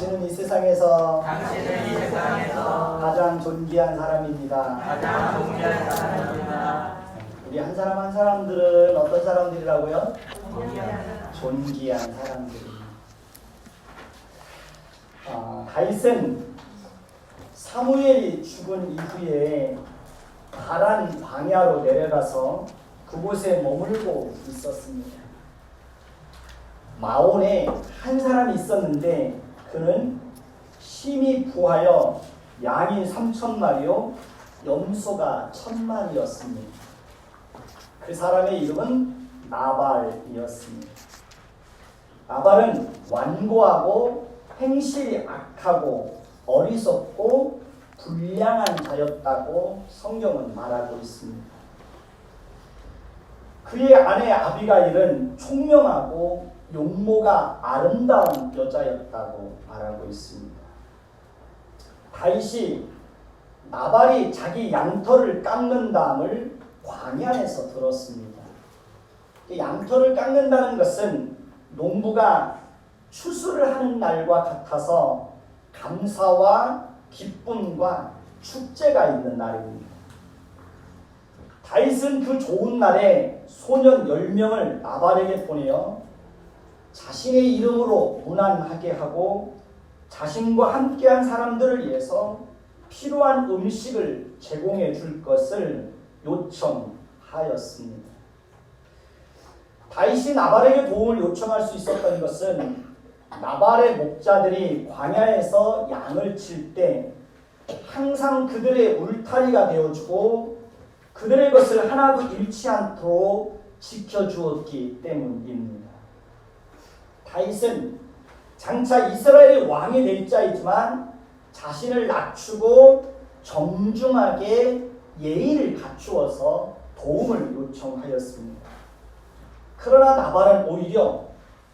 당신은 이 세상에서 가장 존귀한 사람입니다. 우리 한 사람 한 사람들은 어떤 사람들이라고요? 존귀한 사람들입니다. 다윗은 사무엘이 죽은 이후에 가란 광야로 내려가서 그곳에 머물고 있었습니다. 마온에 한 사람이 있었는데 그는 심히 부하여 양이 3,000마리요 염소가 1,000마리였습니다. 그 사람의 이름은 나발이었습니다. 나발은 완고하고 행실이 악하고 어리석고 불량한 자였다고 성경은 말하고 있습니다. 그의 아내 아비가일은 총명하고 용모가 아름다운 여자였다고 말하고 있습니다. 다윗이 나발이 자기 양털을 깎는다음을 광야에서 들었습니다. 양털을 깎는다는 것은 농부가 추수를 하는 날과 같아서 감사와 기쁨과 축제가 있는 날입니다. 다윗은 그 좋은 날에 소년 10명을 나발에게 보내어 자신의 이름으로 문안하게 하고 자신과 함께한 사람들을 위해서 필요한 음식을 제공해 줄 것을 요청하였습니다. 다윗이 나발에게 도움을 요청할 수 있었던 것은 나발의 목자들이 광야에서 양을 칠 때 항상 그들의 울타리가 되어주고 그들의 것을 하나도 잃지 않도록 지켜주었기 때문입니다. 다윗은 장차 이스라엘의 왕이 될 자이지만 자신을 낮추고 정중하게 예의를 갖추어서 도움을 요청하였습니다. 그러나 나발은 오히려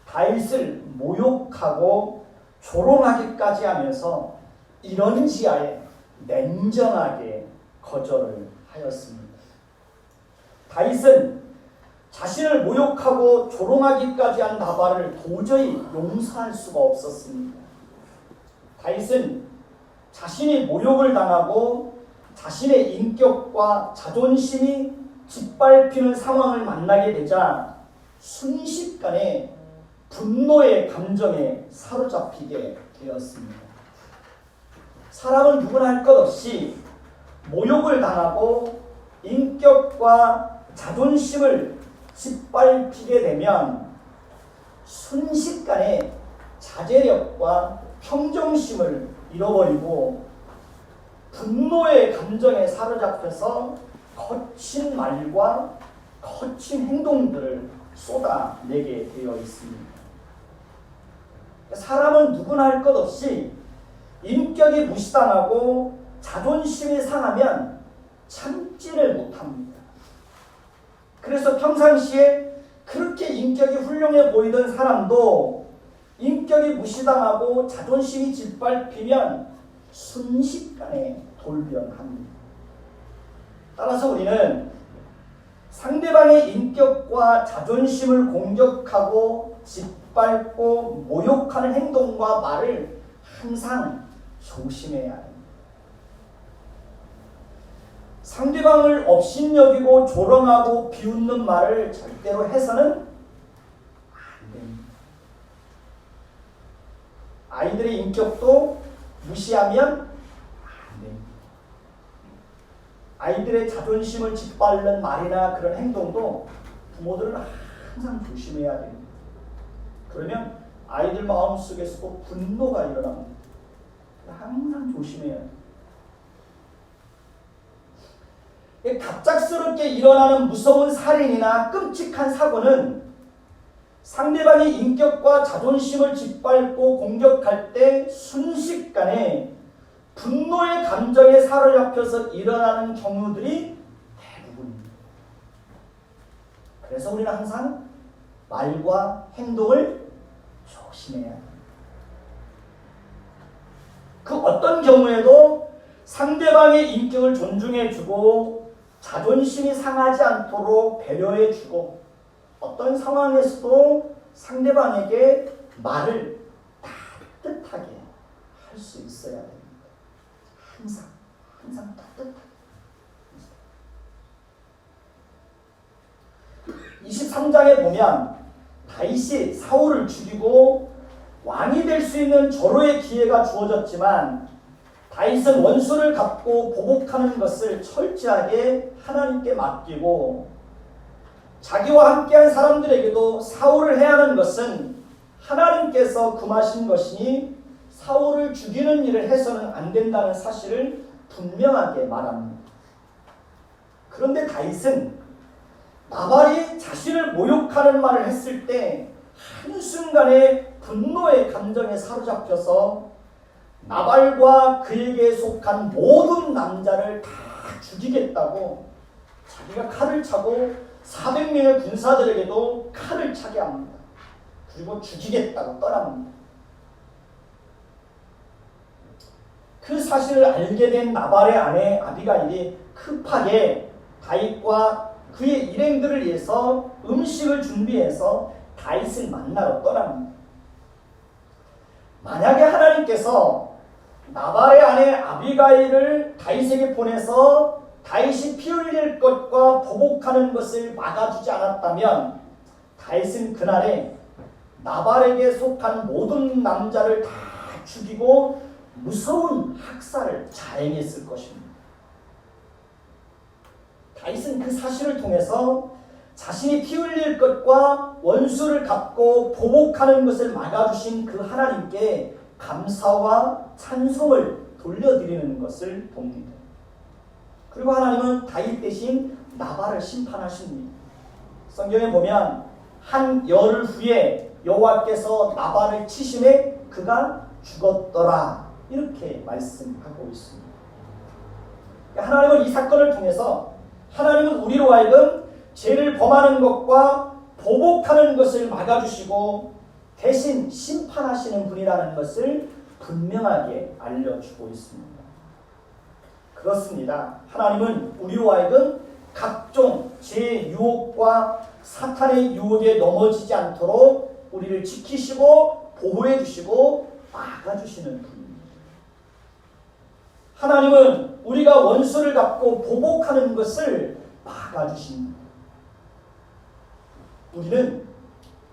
다윗을 모욕하고 조롱하기까지 하면서 이런 지하에 냉정하게 거절을 하였습니다. 다윗은 자신을 모욕하고 조롱하기까지 한 나발을 도저히 용서할 수가 없었습니다. 다윗은 자신이 모욕을 당하고 자신의 인격과 자존심이 짓밟히는 상황을 만나게 되자 순식간에 분노의 감정에 사로잡히게 되었습니다. 사람은 누구나 할 것 없이 모욕을 당하고 인격과 자존심을 짓밟히게 되면 순식간에 자제력과 평정심을 잃어버리고 분노의 감정에 사로잡혀서 거친 말과 거친 행동들을 쏟아내게 되어 있습니다. 사람은 누구나 할 것 없이 인격이 무시당하고 자존심이 상하면 참지를 못합니다. 그래서 평상시에 그렇게 인격이 훌륭해 보이던 사람도 인격이 무시당하고 자존심이 짓밟히면 순식간에 돌변합니다. 따라서 우리는 상대방의 인격과 자존심을 공격하고 짓밟고 모욕하는 행동과 말을 항상 조심해야 합니다. 상대방을 업신여기고 조롱하고 비웃는 말을 절대로 해서는 안 됩니다. 아이들의 인격도 무시하면 안 됩니다. 아이들의 자존심을 짓밟는 말이나 그런 행동도 부모들은 항상 조심해야 됩니다. 그러면 아이들 마음속에서도 분노가 일어납니다. 항상 조심해야 합니다. 갑작스럽게 일어나는 무서운 살인이나 끔찍한 사고는 상대방의 인격과 자존심을 짓밟고 공격할 때 순식간에 분노의 감정에 사로잡혀서 일어나는 경우들이 대부분입니다. 그래서 우리는 항상 말과 행동을 조심해야 합니다. 그 어떤 경우에도 상대방의 인격을 존중해주고 자존심이 상하지 않도록 배려해주고 어떤 상황에서도 상대방에게 말을 따뜻하게 있어야 됩니다. 항상 따뜻한. 23장에 보면 다윗이 사울을 죽이고 왕이 될 수 있는 절호의 기회가 주어졌지만 다윗은 원수를 갚고 보복하는 것을 철저하게 하나님께 맡기고 자기와 함께한 사람들에게도 사울을 해야 하는 것은 하나님께서 금하신 것이니 사울을 죽이는 일을 해서는 안 된다는 사실을 분명하게 말합니다. 그런데 다윗은 나발이 자신을 모욕하는 말을 했을 때 한순간에 분노의 감정에 사로잡혀서 나발과 그에게 속한 모든 남자를 다 죽이겠다고 자기가 칼을 차고 400명의 군사들에게도 칼을 차게 합니다. 그리고 죽이겠다고 떠납니다. 그 사실을 알게 된 나발의 아내 아비가일이 급하게 다윗과 그의 일행들을 위해서 음식을 준비해서 다윗을 만나러 떠납니다. 만약에 하나님께서 나발의 아내 아비가일을 다윗에게 보내서 다윗이 피 흘릴 것과 보복하는 것을 막아주지 않았다면 다윗은 그날에 나발에게 속한 모든 남자를 다 죽이고 무서운 학살을 자행했을 것입니다. 다윗은 그 사실을 통해서 자신이 피 흘릴 것과 원수를 갚고 보복하는 것을 막아주신 그 하나님께 감사와 찬송을 돌려드리는 것을 봅니다. 그리고 하나님은 다윗 대신 나발을 심판하십니다. 성경에 보면 한 열흘 후에 여호와께서 나발을 치심에 그가 죽었더라 이렇게 말씀하고 있습니다. 하나님은 이 사건을 통해서 하나님은 우리로 하여금 죄를 범하는 것과 보복하는 것을 막아주시고 대신 심판하시는 분이라는 것을 분명하게 알려주고 있습니다. 그렇습니다. 하나님은 우리로 하여금 각종 죄의 유혹과 사탄의 유혹에 넘어지지 않도록 우리를 지키시고 보호해 주시고 막아주시는 분입니다. 하나님은 우리가 원수를 갚고 보복하는 것을 막아주십니다. 우리는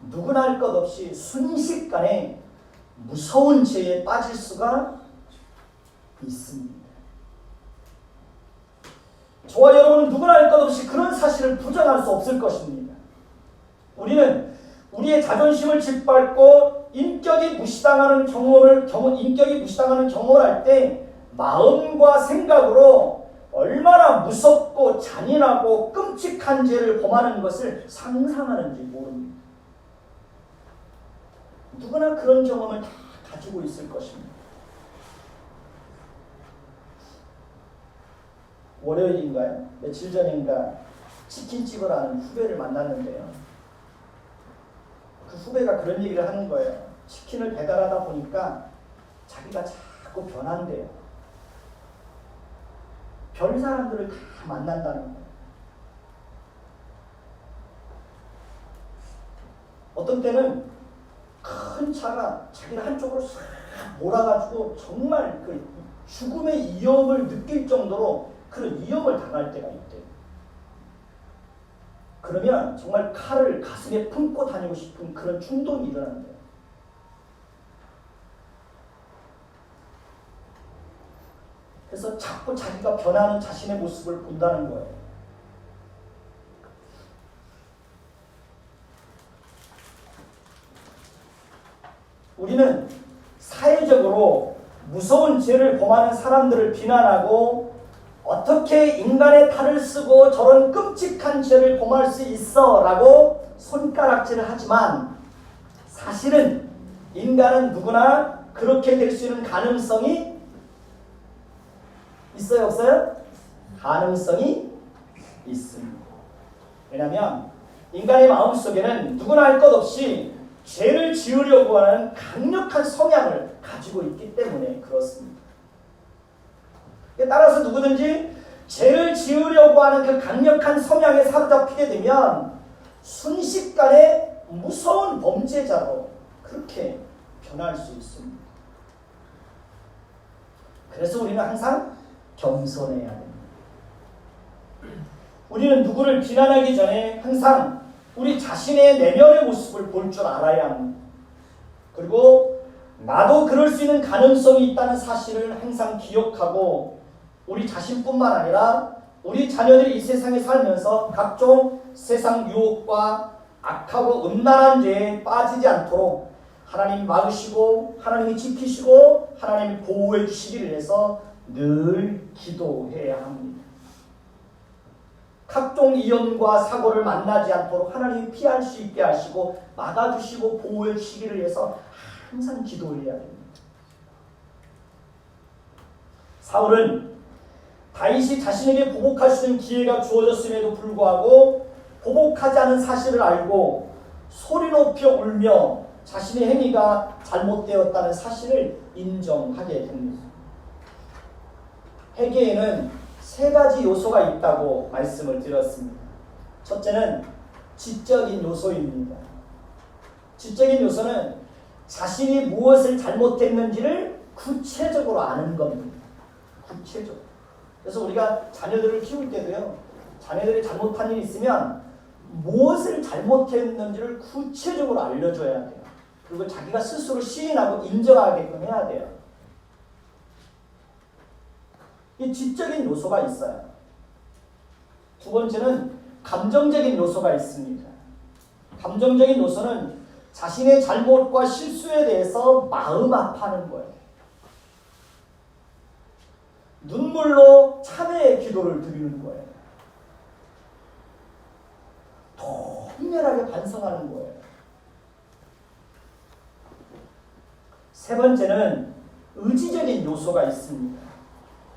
누구나 할 것 없이 순식간에 무서운 죄에 빠질 수가 있습니다. 저와 여러분은 누구나 할 것 없이 그런 사실을 부정할 수 없을 것입니다. 우리는 우리의 자존심을 짓밟고 인격이 무시당하는 경험을 할 때 마음과 생각으로 얼마나 무섭고 잔인하고 끔찍한 죄를 범하는 것을 상상하는지 모릅니다. 누구나 그런 경험을 다 가지고 있을 것입니다. 월요일인가요? 며칠 전인가 치킨집을 하는 후배를 만났는데요. 그 후배가 그런 얘기를 하는 거예요. 치킨을 배달하다 보니까 자기가 자꾸 변한대요. 별 사람들을 다 만난다는 거예요. 어떤 때는 큰 차가 자기를 한쪽으로 싹 몰아가지고 정말 그 죽음의 위험을 느낄 정도로 그런 위험을 당할 때가 있대요. 그러면 정말 칼을 가슴에 품고 다니고 싶은 그런 충동이 일어난대요. 그래서 자꾸 자기가 변하는 자신의 모습을 본다는 거예요. 우리는 사회적으로 무서운 죄를 범하는 사람들을 비난하고 어떻게 인간의 탈을 쓰고 저런 끔찍한 죄를 범할 수 있어 라고 손가락질을 하지만 사실은 인간은 누구나 그렇게 될 수 있는 가능성이 있어요, 없어요? 가능성이 있습니다. 왜냐하면 인간의 마음속에는 누구나 할 것 없이 죄를 지으려고 하는 강력한 성향을 가지고 있기 때문에 그렇습니다. 따라서 누구든지 죄를 지으려고 하는 그 강력한 성향에 사로잡히게 되면 순식간에 무서운 범죄자로 그렇게 변할 수 있습니다. 그래서 우리는 항상 겸손해야 됩니다. 우리는 누구를 비난하기 전에 항상 우리 자신의 내면의 모습을 볼 줄 알아야 합니다. 그리고 나도 그럴 수 있는 가능성이 있다는 사실을 항상 기억하고 우리 자신뿐만 아니라 우리 자녀들이 이 세상에 살면서 각종 세상 유혹과 악하고 음란한 죄에 빠지지 않도록 하나님이 막으시고 하나님이 지키시고 하나님이 보호해 주시기를 위해서 늘 기도해야 합니다. 각종 위험과 사고를 만나지 않도록 하나님이 피할 수 있게 하시고 막아주시고 보호해 주시기를 위해서 항상 기도해야 됩니다. 사울은 다윗이 자신에게 보복할 수 있는 기회가 주어졌음에도 불구하고 보복하지 않은 사실을 알고 소리 높여 울며 자신의 행위가 잘못되었다는 사실을 인정하게 됩니다. 회개에는 세 가지 요소가 있다고 말씀을 드렸습니다. 첫째는 지적인 요소입니다. 지적인 요소는 자신이 무엇을 잘못했는지를 구체적으로 아는 겁니다. 구체적으로. 그래서 우리가 자녀들을 키울 때도요, 자녀들이 잘못한 일이 있으면 무엇을 잘못했는지를 구체적으로 알려줘야 돼요. 그리고 자기가 스스로 시인하고 인정하게끔 해야 돼요. 이 지적인 요소가 있어요. 두 번째는 감정적인 요소가 있습니다. 감정적인 요소는 자신의 잘못과 실수에 대해서 마음 아파하는 거예요. 눈물로 참회의 기도를 드리는 거예요. 통렬하게 반성하는 거예요. 세 번째는 의지적인 요소가 있습니다.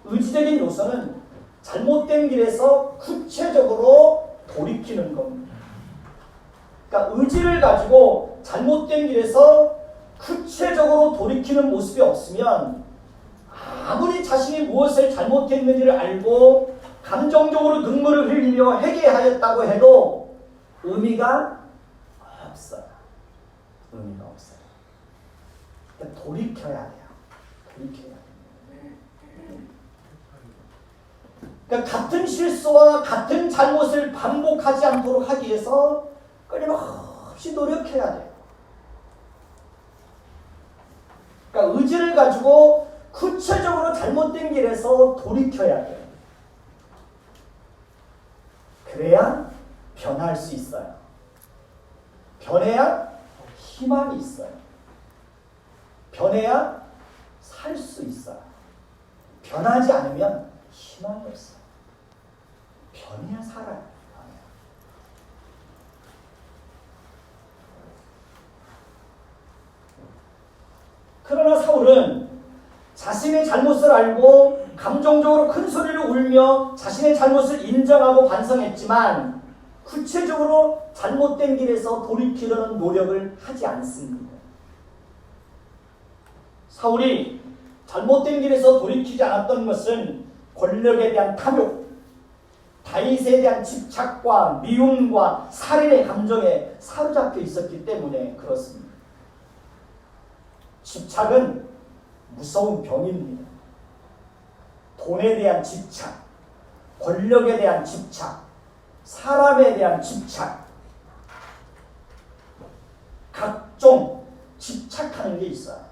의지적인 요소는 잘못된 길에서 구체적으로 돌이키는 겁니다. 그러니까 의지를 가지고 잘못된 길에서 구체적으로 돌이키는 모습이 없으면 아무리 자신이 무엇을 잘못했는지를 알고 감정적으로 눈물을 흘리며 회개하였다고 해도 의미가 없어요. 의미가 없어요. 그러니까 돌이켜야 돼요. 돌이켜야 돼요. 그러니까 같은 실수와 같은 잘못을 반복하지 않도록 하기 위해서 끊임없이 노력해야 돼요. 그러니까 의지를 가지고 구체적으로 잘못된 길에서 돌이켜야 돼요. 그래야 변할 수 있어요. 변해야 희망이 있어요. 변해야 살 수 있어요. 변하지 않으면 희망이 없어요. 변해야 살아요. 그러나 사울은 자신의 잘못을 알고 감정적으로 큰 소리를 울며 자신의 잘못을 인정하고 반성했지만 구체적으로 잘못된 길에서 돌이키려는 노력을 하지 않습니다. 사울이 잘못된 길에서 돌이키지 않았던 것은 권력에 대한 탐욕, 다윗에 대한 집착과 미움과 살인의 감정에 사로잡혀 있었기 때문에 그렇습니다. 집착은 무서운 병입니다. 돈에 대한 집착, 권력에 대한 집착, 사람에 대한 집착, 각종 집착하는 게 있어요.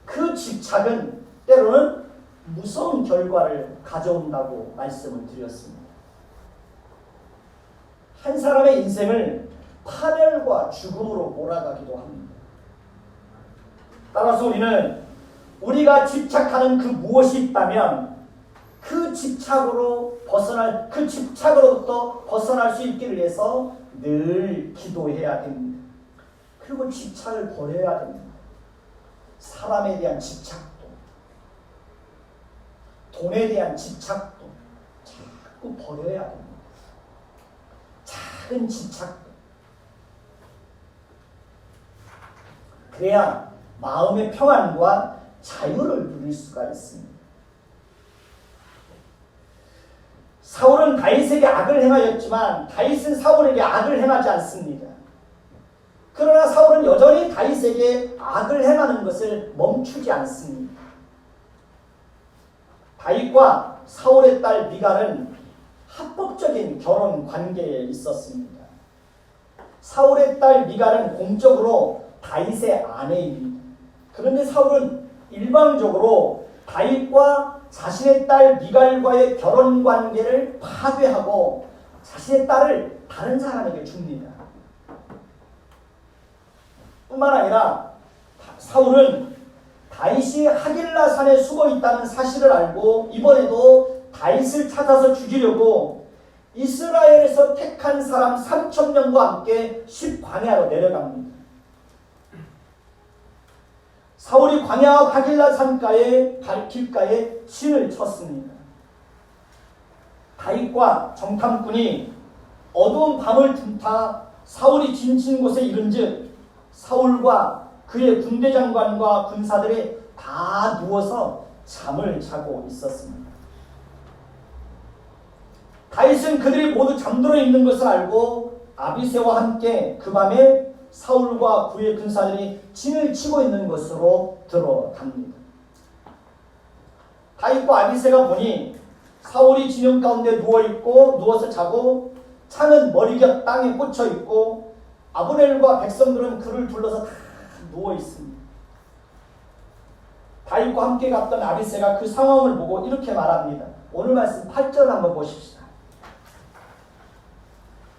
그 집착은 때로는 무서운 결과를 가져온다고 말씀을 드렸습니다. 한 사람의 인생을 파멸과 죽음으로 몰아가기도 합니다. 따라서 우리는 우리가 집착하는 그 무엇이 있다면 그 집착으로부터 벗어날 수 있기를 위해서 늘 기도해야 됩니다. 그리고 집착을 버려야 됩니다. 사람에 대한 집착도, 돈에 대한 집착도 자꾸 버려야 됩니다. 작은 집착도. 그래야 마음의 평안과 자유를 누릴 수가 있습니다. 사울은 다윗에게 악을 행하였지만 다윗은 사울에게 악을 행하지 않습니다. 그러나 사울은 여전히 다윗에게 다윗에게 악을 행하는 것을 멈추지 않습니다. 다윗과 사울의 딸 미갈은 합법적인 결혼 관계에 있었습니다. 사울의 딸 미갈은 공적으로 다윗의 아내입니다. 그런데 사울은 일방적으로 다윗과 자신의 딸 미갈과의 결혼 관계를 파괴하고 자신의 딸을 다른 사람에게 줍니다. 뿐만 아니라 사울은 다윗이 하길라 산에 숨어 있다는 사실을 알고 이번에도 다윗을 찾아서 죽이려고 이스라엘에서 택한 사람 3,000명과 함께 십광야로 내려갑니다. 사울이 광야 하길라 산가에 길가에 진을 쳤습니다. 다윗과 정탐꾼이 어두운 밤을 틈타 사울이 진친 곳에 이른즉 사울과 그의 군대 장관과 군사들이 다 누워서 잠을 자고 있었습니다. 다윗은 그들이 모두 잠들어 있는 것을 알고 아비새와 함께 그 밤에 사울과 그의 군사들이 진을 치고 있는 곳으로 들어갑니다. 다윗과 아비새가 보니 사울이 진영 가운데 누워서 자고 창은 머리곁 땅에 꽂혀 있고 아브넬과 백성들은 그를 둘러서 다 누워 있습니다. 다윗과 함께 갔던 아비새가 그 상황을 보고 이렇게 말합니다. 오늘 말씀 8절 한번 보십시다.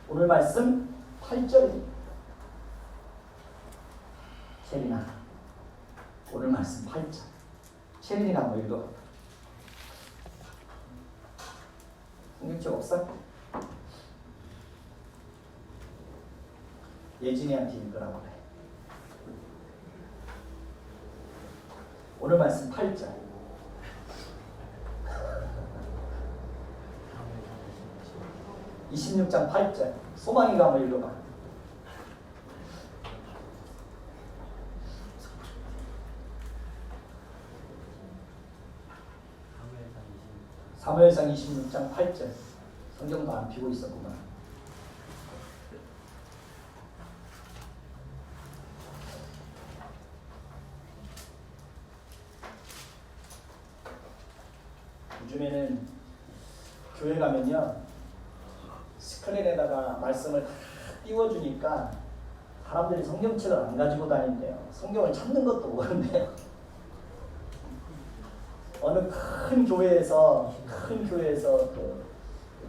오늘 말씀 8절입니다. 체린아, 오늘 말씀 8절. 체린이가 한번 읽어봐. 성경책 없어? 예진이한테 읽으라고 그래. 오늘 말씀 8절. (26장 8절) 소망이가 한번 읽어봐. 사무엘상 26장 8절. 성경도 안 피고 있었구만. 요즘에는 교회 가면요 스크린에다가 말씀을 다 띄워주니까 사람들이 성경책을 안 가지고 다닌대요. 성경을 찾는 것도 모른대요. 어느 큰 교회에서 그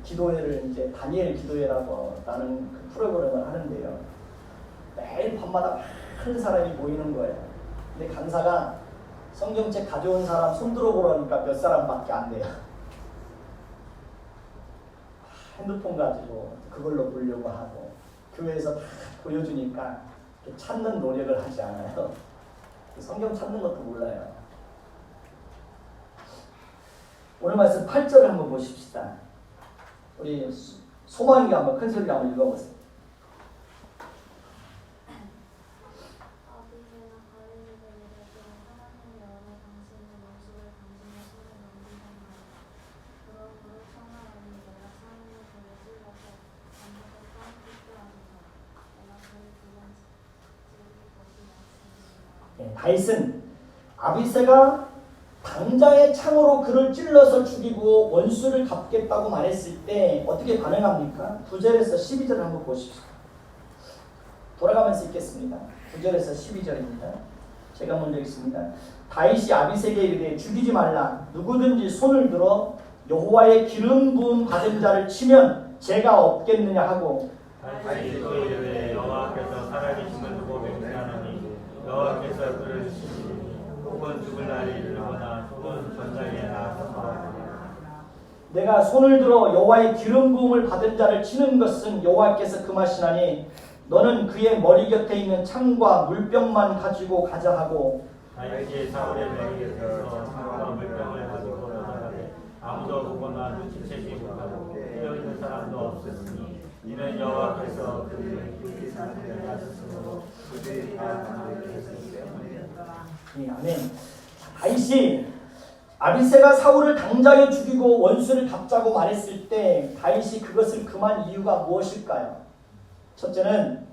기도회를 이제 다니엘 기도회라고 나는 그 프로그램을 하는데요. 매일 밤마다 많은 사람이 모이는 거예요. 근데 강사가 성경책 가져온 사람 손 들어보라니까 몇 사람밖에 안 돼요. 핸드폰 가지고 그걸로 보려고 하고 교회에서 다 보여주니까 찾는 노력을 하지 않아요. 성경 찾는 것도 몰라요. 오늘 말씀 8절을 한번 보십시다. 우리 소망이가 한번 큰 소리로 한번 읽어보세요. 다윗은 아비새가 당장의 창으로 그를 찔러서 죽이고 원수를 갚겠다고 말했을 때 어떻게 반응합니까? 9절에서 12절을 한번 보십시오. 돌아가면서 읽겠습니다. 9절에서 12절입니다. 제가 먼저 읽습니다. 다윗이 아비새에게 이르되 죽이지 말라. 누구든지 손을 들어 여호와의 기름 부음 받은 자를 치면 죄가 없겠느냐 하고 다윗이 또 이르되 여호와께서 살아계심을 두고 맹세하노니 여호와께서 그를 치시니 혹은 죽을 날이 이르거나 혹은 전장에 나가서 내가 손을 들어 여호와의 기름 부음을 받은 자를 치는 것은 여호와께서 금하시나니 너는 그의 머리 곁에 있는 창과 물병만 가지고 가자 하고 다윗이 사울의 명에서 창과 물병을 가지고 나가되 아무도 보거나 눈치채지 못하고 뛰어있는 사람도 없었으니 이는 여호와께서 그들의 길이 상태를 하셨으므로 그들이 다 만들게 했기 때문이었다. 아멘. 다윗이 아비새가 사울을 당장에 죽이고 원수를 갚자고 말했을 때 다윗이 그것을 금한 이유가 무엇일까요? 첫째는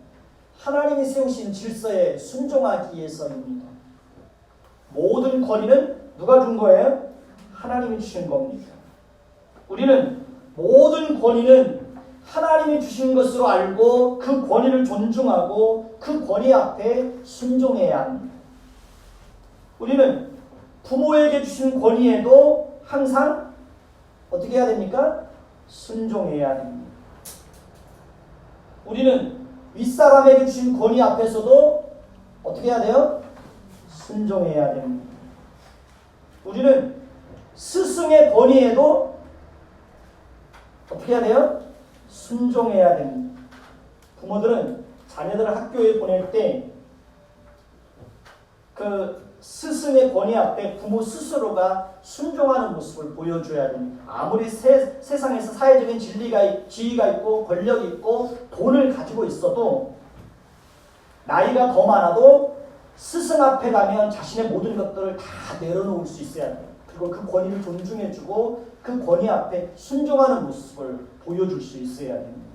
하나님이 세우신 질서에 순종하기 위해서입니다. 모든 권위는 누가 준 거예요? 하나님이 주신 겁니다. 우리는 모든 권위는 하나님이 주신 것으로 알고 그 권위를 존중하고 그 권위 앞에 순종해야 합니다. 우리는 부모에게 주신 권위에도 항상 어떻게 해야 됩니까? 순종해야 됩니다. 우리는 윗사람에게 주신 권위 앞에서도 어떻게 해야 돼요? 순종해야 됩니다. 우리는 스승의 권위에도 어떻게 해야 돼요? 순종해야 됩니다. 부모들은 자녀들을 학교에 보낼 때 그 스승의 권위 앞에 부모 스스로가 순종하는 모습을 보여줘야 됩니다. 아무리 세상에서 사회적인 지위가 있고 권력이 있고 돈을 가지고 있어도 나이가 더 많아도 스승 앞에 가면 자신의 모든 것들을 다 내려놓을 수 있어야 돼요. 그리고 그 권위를 존중해주고 그 권위 앞에 순종하는 모습을 보여줄 수 있어야 됩니다.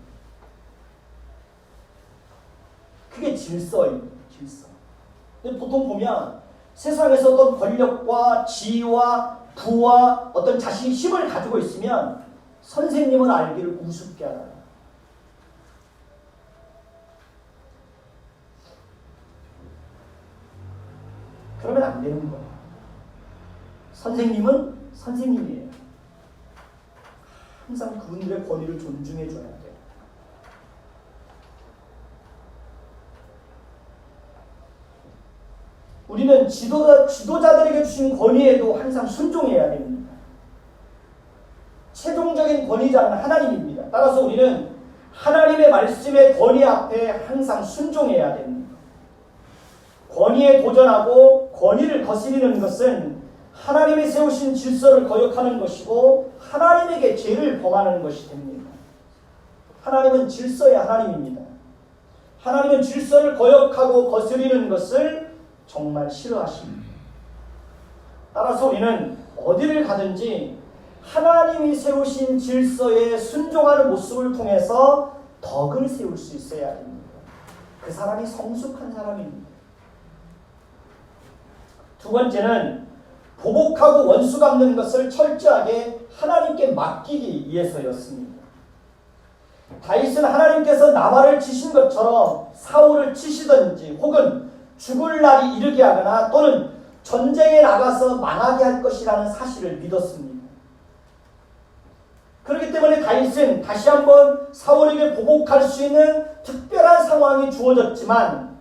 그게 질서입니다. 질서. 근데 보통 보면 세상에서 어떤 권력과 지위와 부와 어떤 자신이 힘을 가지고 있으면 선생님을 알기를 우습게 알아요. 그러면 안 되는 거예요. 선생님은 선생님이에요. 항상 그분들의 권위를 존중해 줘야 돼요. 우리는 지도자들에게 주신 권위에도 항상 순종해야 됩니다. 최종적인 권위자는 하나님입니다. 따라서 우리는 하나님의 말씀의 권위 앞에 항상 순종해야 됩니다. 권위에 도전하고 권위를 거스리는 것은 하나님이 세우신 질서를 거역하는 것이고 하나님에게 죄를 범하는 것이 됩니다. 하나님은 질서의 하나님입니다. 하나님은 질서를 거역하고 거스리는 것을 정말 싫어하십니다. 따라서 우리는 어디를 가든지 하나님이 세우신 질서에 순종하는 모습을 통해서 덕을 세울 수 있어야 합니다. 그 사람이 성숙한 사람입니다. 두 번째는 보복하고 원수 갚는 것을 철저하게 하나님께 맡기기 위해서였습니다. 다윗은 하나님께서 나발을 치신 것처럼 사울을 치시든지 혹은 죽을 날이 이르게 하거나 또는 전쟁에 나가서 망하게 할 것이라는 사실을 믿었습니다. 그렇기 때문에 다윗은 다시 한번 사울에게 보복할 수 있는 특별한 상황이 주어졌지만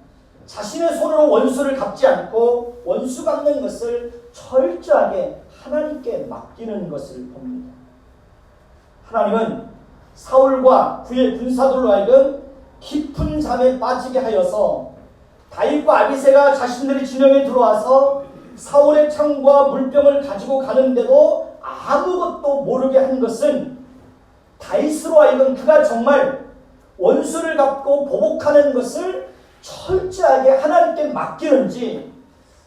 자신의 손으로 원수를 갚지 않고 원수 갚는 것을 철저하게 하나님께 맡기는 것을 봅니다. 하나님은 사울과 그의 군사들로 하여금 깊은 잠에 빠지게 하여서 다윗과 아비새가 자신들의 진영에 들어와서 사울의 창과 물병을 가지고 가는데도 아무것도 모르게 한 것은 다윗으로 하여금 그가 정말 원수를 갚고 보복하는 것을 철저하게 하나님께 맡기는지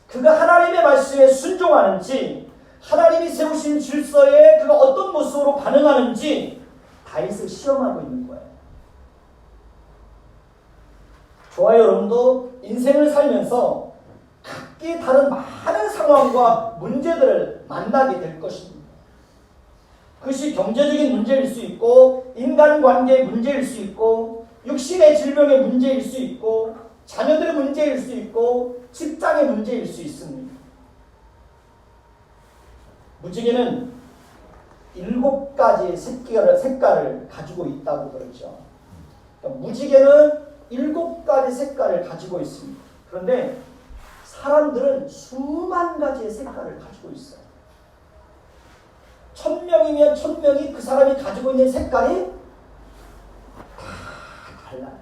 그가 하나님의 말씀에 순종하는지 하나님이 세우신 질서에 그가 어떤 모습으로 반응하는지 다윗을 시험하고 있는 거예요. 저와 여러분도 인생을 살면서 각기 다른 많은 상황과 문제들을 만나게 될 것입니다. 그것이 경제적인 문제일 수 있고 인간관계의 문제일 수 있고 육신의 질병의 문제일 수 있고 자녀들의 문제일 수 있고 직장의 문제일 수 있습니다. 무지개는 7가지의 색깔을 가지고 있다고 그러죠. 그러니까 무지개는 7가지 색깔을 가지고 있습니다. 그런데 사람들은 수만 가지의 색깔을 가지고 있어요. 1000명이면 1000명이 그 사람이 가지고 있는 색깔이 다 달라요.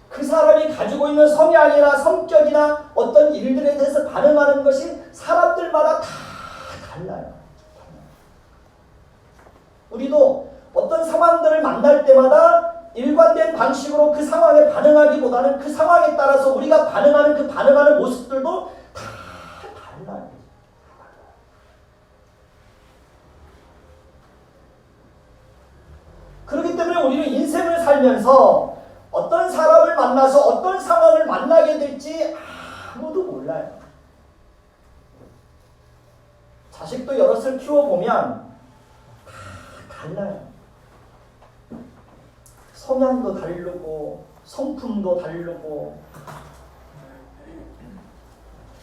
그 사람이 가지고 있는 성향이나 성격이나 어떤 일들에 대해서 반응하는 것이 사람들마다 다 달라요. 우리도 어떤 상황들을 만날 때마다 일관된 방식으로 그 상황에 반응하기보다는 그 상황에 따라서 우리가 반응하는 그 반응하는 모습들도 다 달라요. 그렇기 때문에 우리는 인생을 살면서 어떤 사람을 만나서 어떤 상황을 만나게 될지 아무도 몰라요. 자식도 여럿을 키워보면 다 달라요. 성향도 다르고 성품도 다르고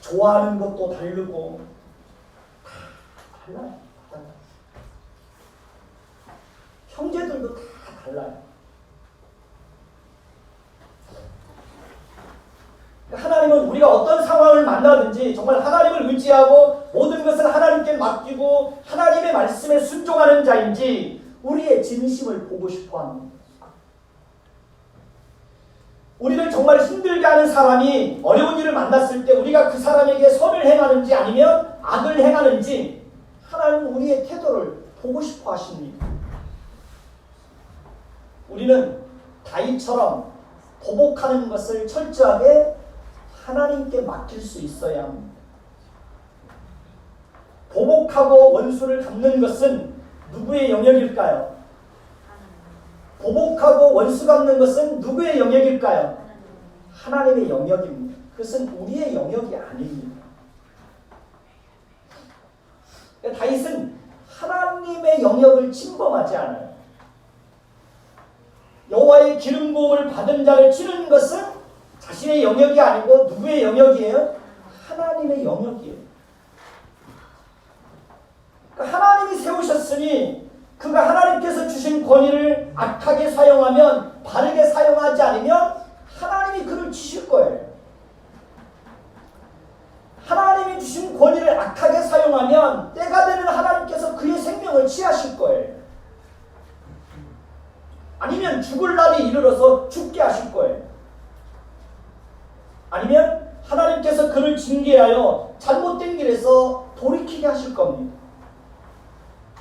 좋아하는 것도 다르고 다 달라요. 형제들도 다 달라요. 하나님은 우리가 어떤 상황을 만나든지 정말 하나님을 의지하고 모든 것을 하나님께 맡기고 하나님의 말씀에 순종하는 자인지 우리의 진심을 보고 싶어 합니다. 우리를 정말 힘들게 하는 사람이 어려운 일을 만났을 때 우리가 그 사람에게 선을 행하는지 아니면 악을 행하는지 하나님은 우리의 태도를 보고 싶어 하십니다. 우리는 다윗처럼 보복하는 것을 철저하게 하나님께 맡길 수 있어야 합니다. 보복하고 원수를 갚는 것은 누구의 영역일까요? 보복하고 원수 갚는 것은 누구의 영역일까요? 하나님의 영역입니다. 그것은 우리의 영역이 아닙니다. 다윗은 하나님의 영역을 침범하지 않아요. 여호와의 기름 부음을 받은 자를 치는 것은 자신의 영역이 아니고 누구의 영역이에요? 하나님의 영역이에요. 그러니까 하나님이 세우셨으니 그가 하나님께서 주신 권위를 악하게 사용하면 바르게 사용하지 않으면 하나님이 그를 치실 거예요. 하나님이 주신 권위를 악하게 사용하면 때가 되면 하나님께서 그의 생명을 취하실 거예요. 아니면 죽을 날이 이르러서 죽게 하실 거예요. 아니면 하나님께서 그를 징계하여 잘못된 길에서 돌이키게 하실 겁니다.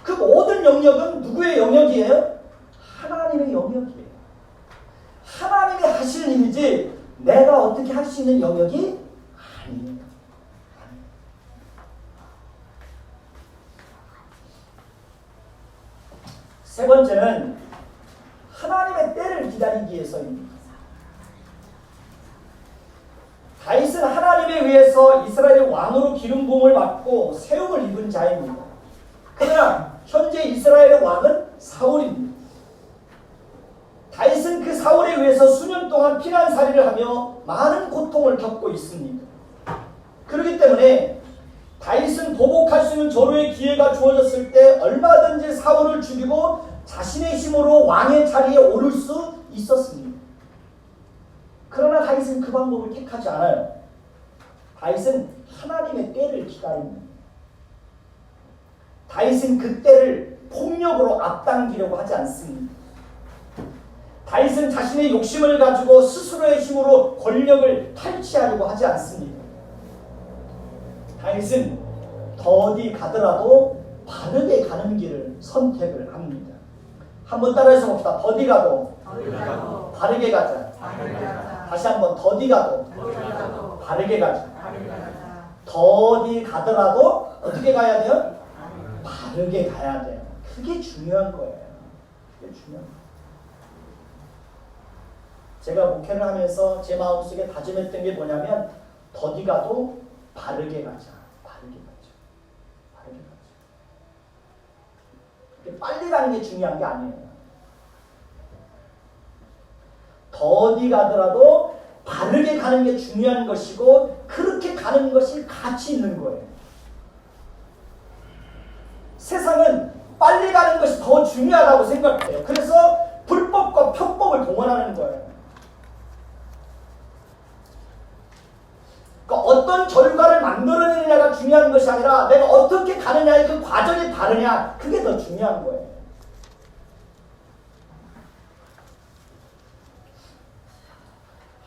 그 모든 영역은 누구의 영역이에요? 하나님의 영역이에요. 하나님이 하실 일이지 내가 어떻게 할 수 있는 영역이 아닙니다. 세 번째는 하나님의 때를 기다리기 위해서입니다. 다윗은 하나님에 의해서 이스라엘의 왕으로 기름 부음을 받고 세움을 입은 자입니다. 그러나 현재 이스라엘의 왕은 사울입니다. 다윗은 그 사울에 의해서 수년 동안 피난살이를 하며 많은 고통을 겪고 있습니다. 그렇기 때문에 다윗은 보복할 수 있는 절호의 기회가 주어졌을 때 얼마든지 사울을 죽이고 자신의 힘으로 왕의 자리에 오를 수 있었습니다. 그러나 다윗은 그 방법을 택하지 않아요. 다윗은 하나님의 때를 기다립니다. 다윗은 그 때를 폭력으로 앞당기려고 하지 않습니다. 다윗은 자신의 욕심을 가지고 스스로의 힘으로 권력을 탈취하려고 하지 않습니다. 다윗은 더디 가더라도 바르게 가는 길을 선택을 합니다. 한번 따라해서 봅시다. 더디 가도 바르게 가자. 다시 한번 더디 가도 바르게 가자. 더디 가더라도 어떻게 가야 돼요? 바르게 가야 돼요. 그게 중요한 거예요. 그게 중요한 거예요. 제가 목회를 하면서 제 마음속에 다짐했던 게 뭐냐면 더디 가도 바르게 가자. 바르게 가자. 바르게 가자. 빨리 가는 게 중요한 게 아니에요. 더디 가더라도 바르게 가는 게 중요한 것이고 그렇게 가는 것이 가치 있는 거예요. 세상은 빨리 가는 것이 더 중요하다고 생각해요. 그래서 불법과 편법을 동원하는 거예요. 그러니까 어떤 결과를 만들어내느냐가 중요한 것이 아니라 내가 어떻게 가느냐의 그 과정이 다르냐, 그게 더 중요한 거예요.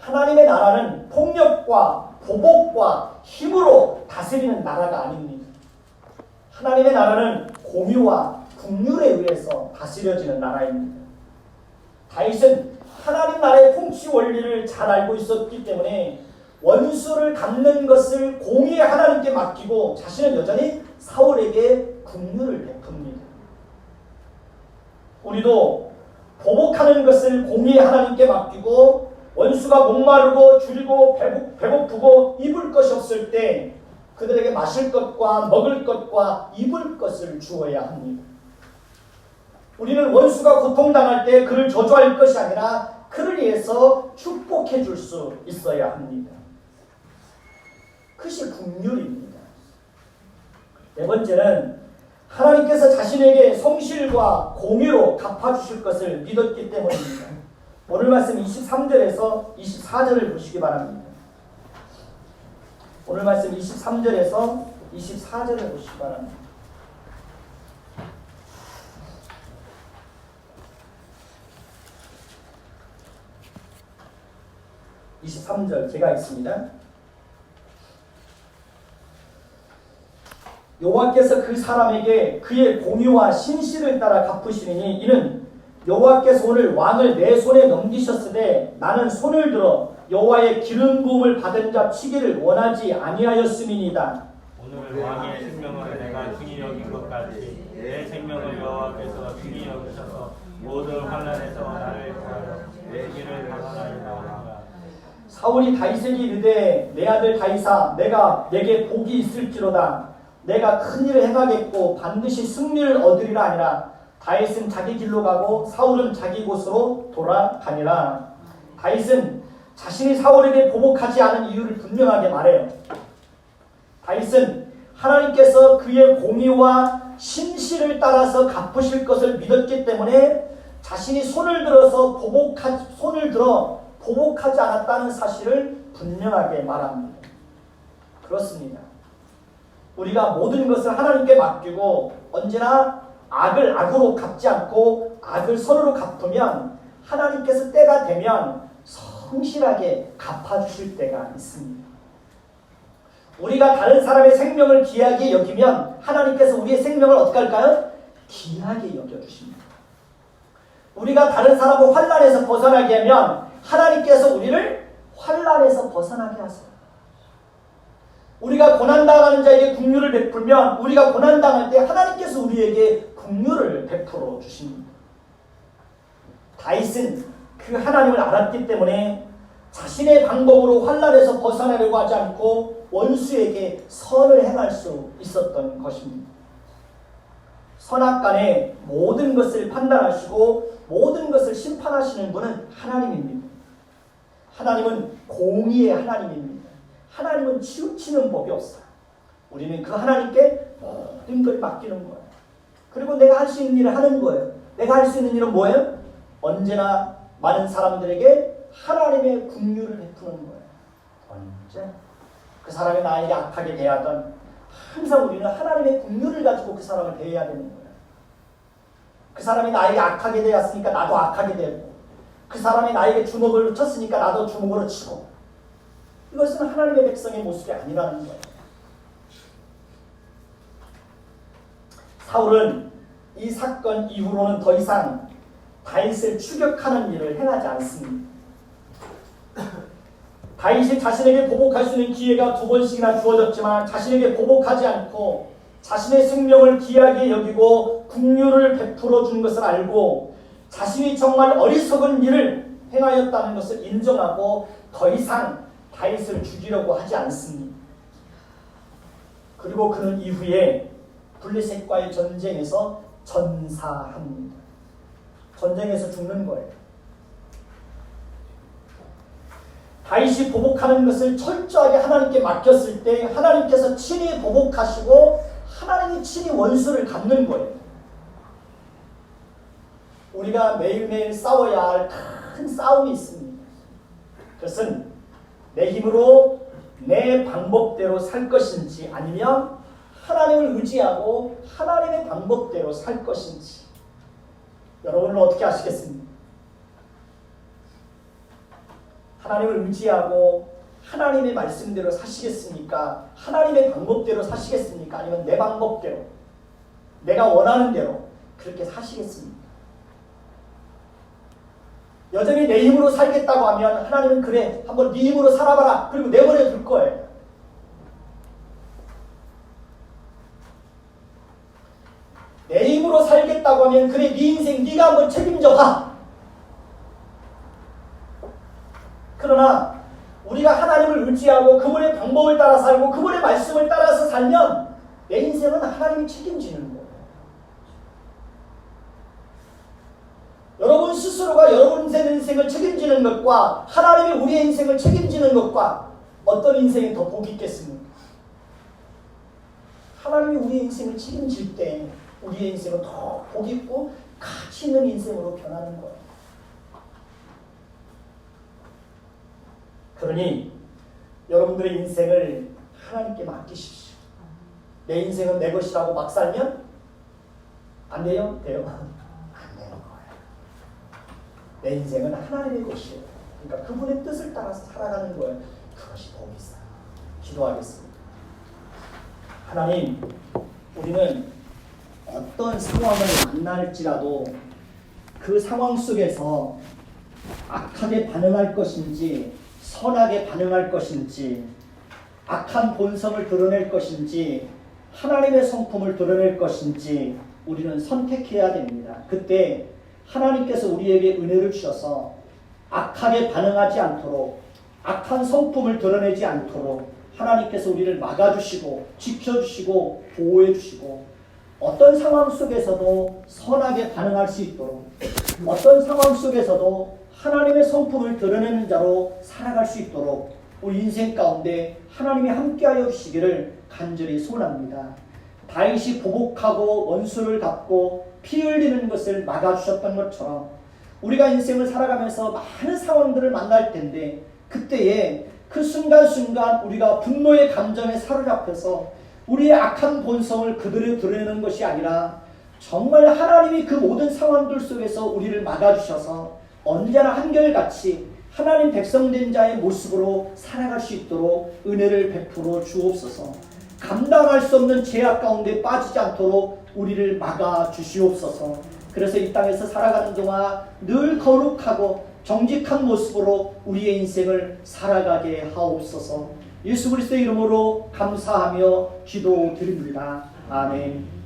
하나님의 나라는 폭력과 보복과 힘으로 다스리는 나라가 아닙니다. 하나님의 나라는 공유와 국률에 의해서 다스려지는 나라입니다. 다윗은 하나님 나라의 통치 원리를 잘 알고 있었기 때문에 원수를 갚는 것을 공의의 하나님께 맡기고 자신은 여전히 사울에게 국률을 베풉니다. 우리도 보복하는 것을 공의의 하나님께 맡기고 원수가 목마르고 줄이고 배고프고 입을 것이 없을 때 그들에게 마실 것과 먹을 것과 입을 것을 주어야 합니다. 우리는 원수가 고통당할 때 그를 저주할 것이 아니라 그를 위해서 축복해 줄 수 있어야 합니다. 그것이 긍휼입니다. 네 번째는 하나님께서 자신에게 성실과 공의로 갚아주실 것을 믿었기 때문입니다. 오늘 말씀 23절에서 24절을 보시기 바랍니다. 오늘 말씀 23절에서 24절을 보시기 바랍니다. 23절 제가 읽습니다. 여호와께서 그 사람에게 그의 공의와 신실을 따라 갚으시리니 이는 여호와께서 오늘 왕을 내 손에 넘기셨으되 나는 손을 들어 여호와의 기름 부음을 받은 자 치기를 원하지 아니하였음이니이다. 오늘 왕의 생명을 내가 중히 여긴 것 같이 내 생명을 여호와께서 중히 여기셔서 모든 환난에서 나를 구하여 내 길을 방하나이다. 사울이 다윗에게 이르되 내 아들 다윗아 내가 내게 복이 있을지로다. 내가 큰 일을 행하겠고 반드시 승리를 얻으리라 하니라. 다윗은 자기 길로 가고 사울은 자기 곳으로 돌아가니라. 다윗은 자신이 사울에게 보복하지 않은 이유를 분명하게 말해요. 다윗은 하나님께서 그의 공의와 신실을 따라서 갚으실 것을 믿었기 때문에 자신이 손을 들어 보복하지 않았다는 사실을 분명하게 말합니다. 그렇습니다. 우리가 모든 것을 하나님께 맡기고 언제나 악을 악으로 갚지 않고 악을 선으로 갚으면 하나님께서 때가 되면 성실하게 갚아주실 때가 있습니다. 우리가 다른 사람의 생명을 귀하게 여기면 하나님께서 우리의 생명을 어떻게 할까요? 귀하게 여겨주십니다. 우리가 다른 사람을 환난에서 벗어나게 하면 하나님께서 우리를 환난에서 벗어나게 하세요. 우리가 고난당하는 자에게 긍휼을 베풀면 우리가 고난당할 때 하나님께서 우리에게 긍휼을 베풀어 주십니다. 다윗은 그 하나님을 알았기 때문에 자신의 방법으로 환난에서 벗어나려고 하지 않고 원수에게 선을 행할 수 있었던 것입니다. 선악간에 모든 것을 판단하시고 모든 것을 심판하시는 분은 하나님입니다. 하나님은 공의의 하나님입니다. 하나님은 치우치는 법이 없어요. 우리는 그 하나님께 모든 걸 맡기는 거예요. 그리고 내가 할 수 있는 일을 하는 거예요. 내가 할 수 있는 일은 뭐예요? 언제나 많은 사람들에게 하나님의 긍휼을 베푸는 거예요. 언제 그 사람이 나에게 악하게 대하던 항상 우리는 하나님의 긍휼을 가지고 그 사람을 대해야 되는 거예요. 그 사람이 나에게 악하게 대했으니까 나도 악하게 되고 그 사람이 나에게 주먹을 쳤으니까 나도 주먹으로 치고 이것은 하나님의 백성의 모습이 아니라는 거예요. 사울은 이 사건 이후로는 더 이상 다윗을 추격하는 일을 행하지 않습니다. 다윗이 자신에게 보복할 수 있는 기회가 2번씩이나 주어졌지만 자신에게 보복하지 않고 자신의 생명을 귀하게 여기고 긍휼을 베풀어 준 것을 알고 자신이 정말 어리석은 일을 행하였다는 것을 인정하고 더 이상 다윗을 죽이려고 하지 않습니다. 그리고 그는 이후에 블레셋과의 전쟁에서 전사합니다. 전쟁에서 죽는 거예요. 다윗이 보복하는 것을 철저하게 하나님께 맡겼을 때 하나님께서 친히 보복하시고 하나님이 친히 원수를 갚는 거예요. 우리가 매일매일 싸워야 할 큰 싸움이 있습니다. 그것은 내 힘으로 내 방법대로 살 것인지 아니면 하나님을 의지하고 하나님의 방법대로 살 것인지. 여러분은 어떻게 하시겠습니까? 하나님을 의지하고 하나님의 말씀대로 사시겠습니까? 하나님의 방법대로 사시겠습니까? 아니면 내 방법대로 내가 원하는 대로 그렇게 사시겠습니까? 여전히 내 힘으로 살겠다고 하면 하나님은 그래 한번 네 힘으로 살아봐라 그리고 내버려 둘 거예요. 내 힘으로 살겠다고 하면 그래 네 인생 네가 한번 책임져 봐 그러나 우리가 하나님을 의지하고 그분의 방법을 따라 살고 그분의 말씀을 따라서 살면 내 인생은 하나님이 책임지는 거예요. 여러분 스스로가 여러분의 인생을 책임지는 것과 하나님이 우리의 인생을 책임지는 것과 어떤 인생이 더 복이 있겠습니까? 하나님이 우리의 인생을 책임질 때 우리의 인생은 더 복이 있고 가치 있는 인생으로 변하는 거예요. 그러니 여러분들의 인생을 하나님께 맡기십시오. 내 인생은 내 것이라고 막 살면 안 돼요? 돼요? 안 되는 거예요. 내 인생은 하나님의 것이에요. 그러니까 그분의 뜻을 따라서 살아가는 거예요. 그것이 복이 있어요. 기도하겠습니다. 하나님, 우리는 어떤 상황을 만날지라도 그 상황 속에서 악하게 반응할 것인지 선하게 반응할 것인지 악한 본성을 드러낼 것인지 하나님의 성품을 드러낼 것인지 우리는 선택해야 됩니다. 그때 하나님께서 우리에게 은혜를 주셔서 악하게 반응하지 않도록 악한 성품을 드러내지 않도록 하나님께서 우리를 막아주시고 지켜주시고 보호해주시고 어떤 상황 속에서도 선하게 반응할 수 있도록 어떤 상황 속에서도 하나님의 성품을 드러내는 자로 살아갈 수 있도록 우리 인생 가운데 하나님이 함께하여 주시기를 간절히 소원합니다. 다윗이 보복하고 원수를 갚고 피 흘리는 것을 막아주셨던 것처럼 우리가 인생을 살아가면서 많은 상황들을 만날 텐데 그때에 그 순간순간 우리가 분노의 감정에 사로잡혀서 우리의 악한 본성을 그대로 드러내는 것이 아니라 정말 하나님이 그 모든 상황들 속에서 우리를 막아주셔서 언제나 한결같이 하나님 백성된 자의 모습으로 살아갈 수 있도록 은혜를 베풀어 주옵소서. 감당할 수 없는 죄악 가운데 빠지지 않도록 우리를 막아주시옵소서. 그래서 이 땅에서 살아가는 동안 늘 거룩하고 정직한 모습으로 우리의 인생을 살아가게 하옵소서. 예수 그리스도의 이름으로 감사하며 기도드립니다. 아멘.